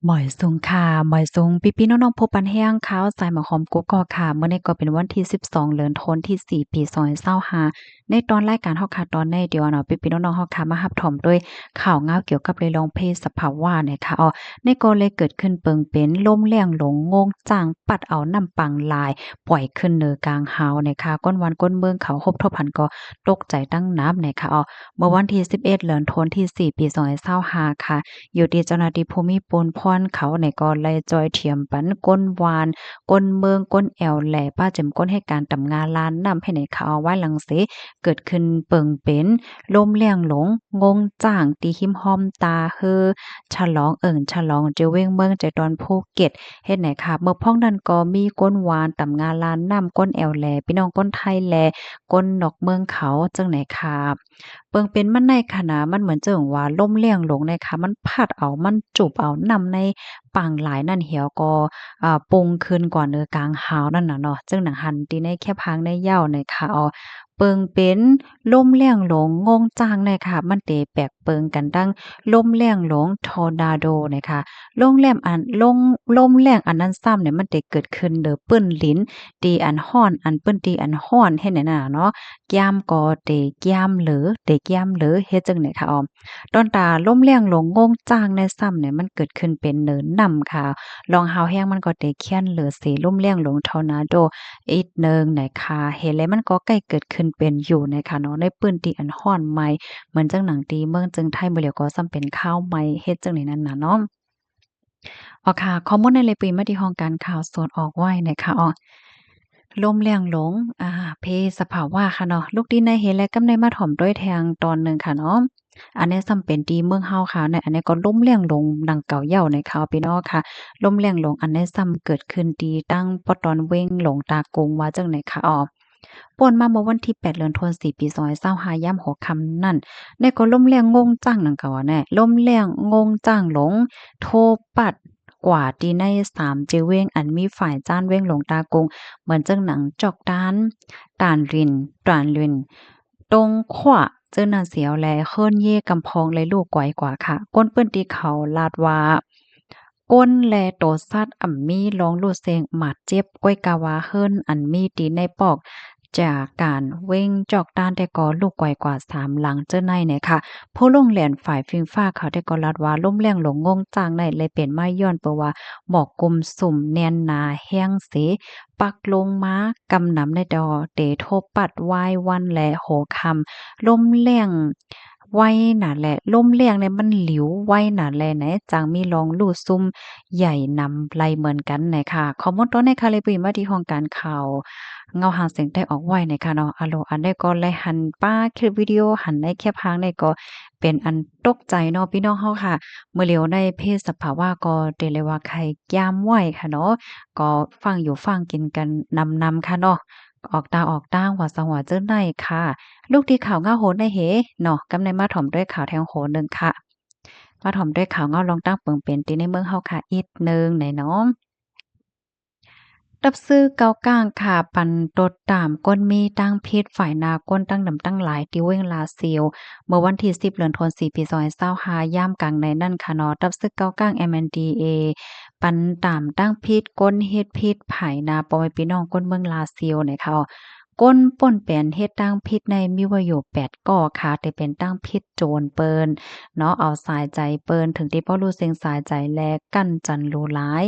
หมอยซุงค่ะหมอยซุงพี่ๆน้องๆพบปันแห้งข้าวสายหมอหอมกุ๊กกอกค่ะมื้อนี้ก็เป็นวันที่12เดือนธันวาคมที่4ปี2025ในตอนรายการเฮาค่ะตอนในเดี๋ยวเนาะพี่ๆน้องๆเฮาค่ะมารับชมด้วยข่าวเกี่ยวกับเรื่องเพศสภาวะเนี่ยค่ะในก็เลยเกิดขึ้นเปิงเป็นลมแรงหลงงงจ้างปัดเอาน้ำปังลายปล่อยขึ้นเหนือกลางหาวเนี่ยค่ะก้นวันก้นเมืองเขาฮบทบหันก็ตกใจตั้งนับเนี่ยค่ะเมื่อวันที่11เดือนธันวาคมที่4ปี2025ค่ะ อยู่ที่เจ้าหน้าที่ภูมิปนพรเขาในก็ไล่จอยเทียมปันก้นวานก้นเมืองก้นแอวแหล่ป้าจำก้นให้การตำงานลานนำให้ในเขาเอาไว้หลังเสเกิดขึ้นเปิงเป็นลมแรงหลงงงจ้างตีหิมห้อมตาเฮอฉลองฉลองเจอเว้งเมืองใจตอนภูเก็ตเฮ็ดไหนค่ะเมื่อพ้องนั้นก็มีก้นวานตำงานลานนำก้นแอวแหล่พี่น้องก้นไทยแลก้นนอกเมืองเขาจังไหนค่ะเปิงเป็นมันในขณะมันเหมือนเจิงว่าลมแรงหลงในค่ะมันพัดเอามันจุบเอานำในปางหลายนั่นเหี่ยวก็ปรุงขึ้นกว่าเนื้อกลางหาวนั่นน่ะเนาะจึงหนังหันตีในแค่พางในเหย้าในค่ะเปิงเป็นลมแรงหลงงงจ้างในค่ะมันเตแปลกเปิงกันดังลมแรงหลงทอร์นาโดเนี่ยค่ะลมแรงอันนั้นซ้ำเนี่ยมันได้เกิดขึ้นเด้อเปิ้นลิ้นตีอันฮ้อนอันเปิ้นตีอันฮ้อนเฮ็ดนั่นน่ะเนาะย่ามก็เตย่ามเหลอเตย่ามเหลอเฮ็ดจังได๋ค่ะตอนตาลมแรงลงงงจ้างในซ้ำเนี่ยมันเกิดขึ้นเป็นเนินนำค่ะลองฮาวแห้งมันก็ได้เคียนเหลือสีลมแรงลงทอร์นาโดอีกหนึ่งนะคะเห็นแล้วมันก็ใกล้เกิดขึ้นเป็นอยู่นะคะเนาะในปื้นที่อันฮ้อนใหม่เหมือนจังหนังตีเมืองจึงไทยบ่แล้วก็ซ้ำเป็นข้าวใหม่เฮ็ดจังได๋นั้นน่ะเนาะค่ะข้อมูลในเลยปีมาที่ห้องการข่าวสดออกไว้นะคะลมแรงหลงเพศสภาวะค่ะเนาะลูกดินในเห็นและกำในมาถ่อมด้วยแทงตอนหนึ่งค่ะเนาะอันนี้ซ้ำเป็นที่เมืองเฮาค่ะในอันนี้ก็ลมแรงลงดังเก่าเหย้าในข่าวพี่น้องค่ะลมแรงลงอันนี้ซ้ำเกิดขึ้นที่ตั้งปอตอนเว้งหลงตากงว่าจังไหนคะป่วนมาเมื่อวันที่8เดือนธันวาคมปี2025ยามหัวค่ำนั่นได้ก็ลมแรงงงจั้งนั่นก็ว่าแน่ลมแรงงงจั้งหลงโทปัดกว่าที่ใน3เจเว้งอันมีฝ่ายจ้านเว้งหลงตากงเหมือนจังหนังจอกด้านต่านรินตรานรินตรงขวาเจ้าหน้าเสียวแลเฮิรนเย่กำพองเลยลูกไกวกว่าค่ะก้นเปิ้นที่เขาลาดว่าก้นแลโตซัดอ่ำมีลองลูดเซงหมาดเจ็บก้อยกาวาเฮิรนอันมีตีในปอกจากการเว้งจอกด้านแต่ก็ลูกไกวกว่า3หลังเจ้าในเนี่ยค่ะผู้ลงแหลนฝ่ายฟิงฟ้าเขาได้ก็ลาดว่าล่มแรงหลงงงจางในเลยเป็นไม้ย้อนเปว่าหมอกกลุ่มสุ่มแน่นหนาแห้งเสปักลงมากำนำในดอเตโทปัดวายวันและโหคำลมแรงไว้น่ะแหละลมแรงเนี่ยมันหลิวไว้น่ะแลไหนจังมีลองลู่ซุ่มใหญ่นำไล่เหมือนกันน่ะค่ะข้อมูลตอนในค่ะเลยไปมาที่ห้องการข่าวเงาหางเสียงใต้ออกไว้น่ะค่ะเนาะอะโลอันใดก็เลยหันป้าคลิปวิดีโอหันในแคปหางได้ก็เป็นอันตกใจเนาะพี่น้องเฮาค่ะเมื่อเหลียวในเพศสภาวะก็ได้เลยว่าไข่ยามไว้ค่ะเนาะก็ฟังอยู่ฟังกินกันนำๆค่ะเนาะออกตาออกตาหัวสหัวเจิ้นในค่ะ ลูกที่ข่าวเงาโหนได้เฮเนาะกำในมาถ่อมด้วยข่าวแทงโหนหนึ่งค่ะมาถ่อมด้วยข่าวเงาลองตั้งเปิงเป็นตีในเมืองเฮาค่ะอีกหนึ่งไหนเนาะรับซื้อเกาก้างค่ะปันตดตามก้นมีตั้งพิษฝ่ายนาก้นตั้งดำตั้งหลายที่เว้งลาซิลเมื่อวันที่10เดือนธันวาคมปี2025ย่ามกลางในนั่นค่ะเนาะรับซื้อเกาก้าง MNDAA ปันตามตั้งพิษก้นเฮ็ดพิษภายนาปอยพี่น้องก้นเมืองลาซิลเนี่ยค่ะก้นป่นแปนเฮ็ดตั้งพิษในมีว่าอยู่8ก่อค่ะแต่เป็นตั้งพิษโจรเปิ้นเนาะเอาสายใจเปิ้นถึงที่พ่อรู้เสียงสายใจแลกั้นจันรูหลาย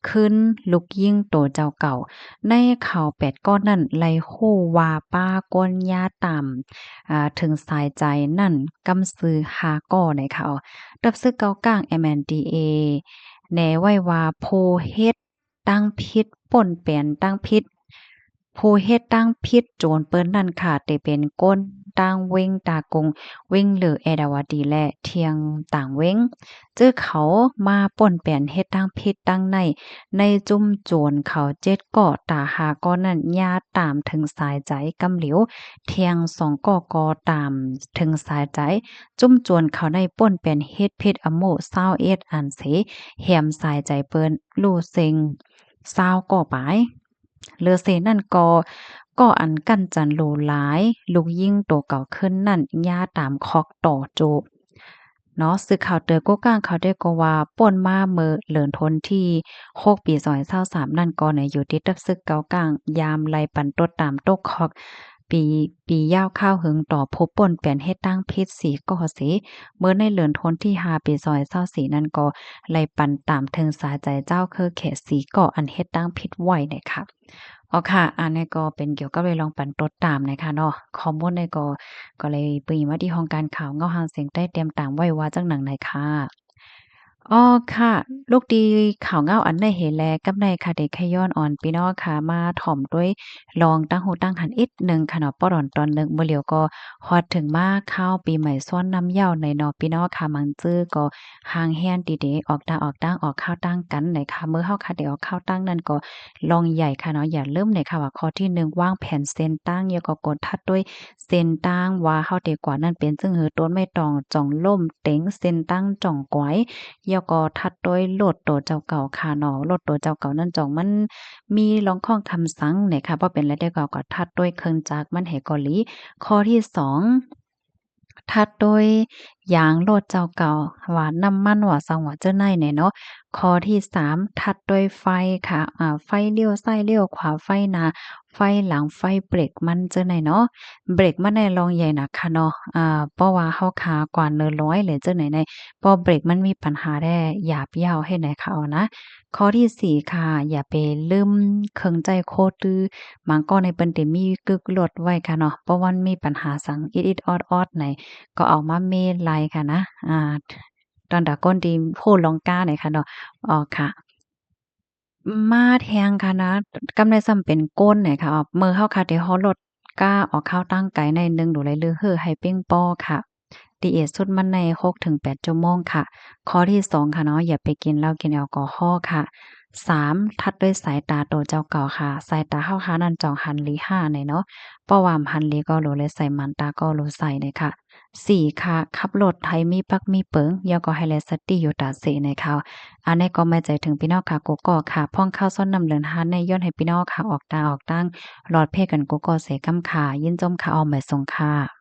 ขึ้นลุกยิ่งโตเจ้าเก่าในข่าว8ก้อนนั่นไล่ฮู้ว่าป้าก้นยาต่ำถึงสายใจนั่นกำซื้อ5ก้อในค่ะรับซื้อเกากลาง MNDA แหน่ไว้ว่าผู้เฮ็ดตั้งพิษป่นแปนตั้งพิษ ผู้เฮ็ดตั้งพิษโจรเปิ้นนั่นค่ะได้เป็นก้นตั้งเว้งตากงเว้งหรือแอดาวาดีและเทียงต่างเว้งจื้อเขามาป่นแปนเฮ็ดตั้งพิษตั้งในจุ่มโจรเขาเจ็ดก่อตาหาก้อนนั้นญาตามถึงสายใจกำเหลียวเทียงสองก่อกอตามถึงสายใจจุ่มโจรเขาในป่นเป็นเฮ็ดพิษอโม21อันเสแหมสายใจเปิ้นลู่เซ็ง20ก่อปาย เลอเซนั่นก็อันกั้นจันโลหลายลูกยิ่งโตเก่าขึ้นนั่นย่าตามคอกต่อโจบ เนาะสื่อข่าวเตอกู้ก้างเขาได้ก็ว่าป่นมาเมื่อเหลินทนที่6ปี2023นั่นก็เนี่ยอยู่ที่ตับซึกเกากลางยามไล่ปันตดตามตกคอกปียาวข้าวหึงต่อพบป่นเปลี่ยนเฮ็ดตั้งพิษสีก่อเสเมื่อในเหลินทนที่5ปี2024นั่นก็ไล่ปันตามเทิงสาใจเจ้าคือเขตสีก่ออันเฮ็ดตั้งพิษไว้เนี่ยค่ะอ๋อค่ะอันนี้ก็เป็นเกี่ยวกับเรื่องลองปันตดตามนะคะเนาะข้อมูลเนี่ยก็เลยปรีมาที่ห้องการข่าวเงาหางเสียงใต้เตรียมตามไว้ว่าจังหนังไหนค่ะอ๋อค่ะลูกดีข่าวเงาอันใดเหแลกับในค่ะเด็กขย้อนอ่อนพี่น้องค่ะมาถ่อมด้วยลองตั้งหูตั้งหันอิดหนึ่งค่ะเนาะป้อดอนตอนหนึ่งเมื่อเหลียวก็ฮอดถึงมาเข้าปีใหม่ซ้อนน้ำเหย้าในเนาะพี่น้องค่ะมังจื้อก็ห่างแฮนดีเดออกตาออกตั้งออกข้าวตั้งกันในค่ะมื้อเฮาค่ะได้ออกข้าวตั้งนั่นก็ลองใหญ่ค่ะเนาะอย่าลืมเลยค่ะว่าข้อที่หนึ่งวางแผนเส้นตั้งแล้วก็กดทัดด้วยเส้นตั้งว่าเฮาได้กว่านั้นเป็นจึงหือต้นไม้ตองจ่องล่มเต็งเส้นตั้งจ่องก๋วย แล้วก็ถัดด้วยโลดโตเจ้าเก่าค่ะเนาะโลดโตเจ้าเก่านั่นจ่องมันมีร้องข้องคำสั่งเนี่ยค่ะบ่เป็นไรได้ก็ถัดด้วยเครื่องจักรมันให้เกาหลีข้อที่2ถัดด้วยยางโลดเจ้าเก่าว่าน้ำมันว่าซังว่าเจ้าไหนเนี่ยเนาะข้อที่3ถัดด้วยไฟค่ะไฟเลี้ยวซ้ายเลี้ยวขวาไฟหน้าไฟหลังไฟเบรกมันเจ้าไหนเนาะเบรกมันได้ลองใหญ่น่ะค่ะเนาะเพราะว่าเฮาขากว่าเนินร้อยเลยเจ้าไหนใน พอเบรกมันมีปัญหาได้อย่าเย้าวให้ไหนเขานะข้อที่4ค่ะอย่าไปลืมเครื่องใจโคตือบางก็ในเปิ้นสิมีกึกลดไว้ค่ะเนาะเพราะว่ามันมีปัญหาสังอิดๆออดๆไหนก็เอามาเมไลค่ะนะตอนดาก้นดีโพดลองกาหน่อยค่ะเนาะอ๋อค่ะ มาแทงค่ะนะกำได้ซ้ำเป็นก้นเนี่ยค่ะมือเข้าค่ะที่ฮ้อรถกล้าออกข้าวตั้งไกในหนึ่งดูเลยลือเฮือให้เป้งป้อค่ะดีเอสุดมันใน6-8ชั่วโมงค่ะข้อที่2ค่ะเนาะอย่าไปกินเหล้ากินแอลกอฮอล์ค่ะ3ทัดด้วยสายตาโตเจ้าเก่าค่ะสายตาเฮาค่ะนั่นจองหันหลีห้าเนี่ยเนาะเพราะว่าหันหลีก็โลเลยใส่มันตาก็โลใส่เนี่ยค่ะ4ค่ะขับรถให้มีปักมีเปิงแล้วก็ให้แลสติอยู่ตาเสในเขา อันนี้ก็ไม่ใจถึงพี่น้องค่ะกกอกค่ะพ่องข้าวซ้อนนำเหลืองหานในย้อนให้พี่น้องค่ะออกตาออกตั้งหลอดเพกันกกอกเสกำค่ะยินจมค่ะเอาหมายทรงค่ะ